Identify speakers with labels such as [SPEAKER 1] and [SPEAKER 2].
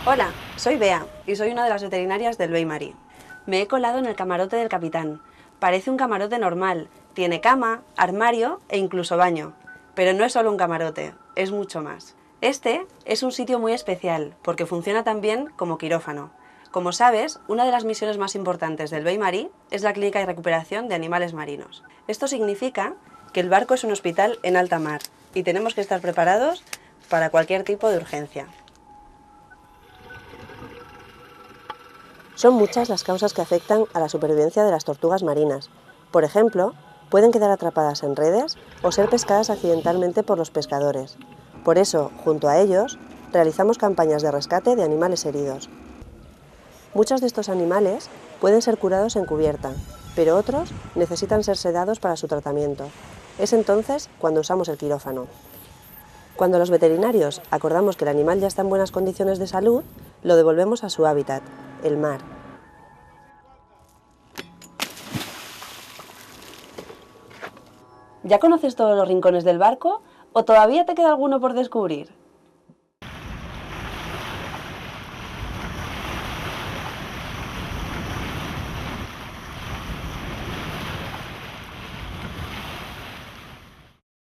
[SPEAKER 1] Hola, soy Bea y soy una de las veterinarias del Bei Marí. Me he colado en el camarote del capitán. Parece un camarote normal, tiene cama, armario e incluso baño. Pero no es solo un camarote, es mucho más. Este es un sitio muy especial porque funciona también como quirófano. Como sabes, una de las misiones más importantes del Bei Marí es la clínica y recuperación de animales marinos. Esto significa que el barco es un hospital en alta mar y tenemos que estar preparados para cualquier tipo de urgencia. Son muchas las causas que afectan a la supervivencia de las tortugas marinas. Por ejemplo, pueden quedar atrapadas en redes o ser pescadas accidentalmente por los pescadores. Por eso, junto a ellos, realizamos campañas de rescate de animales heridos. Muchos de estos animales pueden ser curados en cubierta, pero otros necesitan ser sedados para su tratamiento. Es entonces cuando usamos el quirófano. Cuando los veterinarios acordamos que el animal ya está en buenas condiciones de salud, lo devolvemos a su hábitat, el mar. ¿Ya conoces todos los rincones del barco o todavía te queda alguno por descubrir?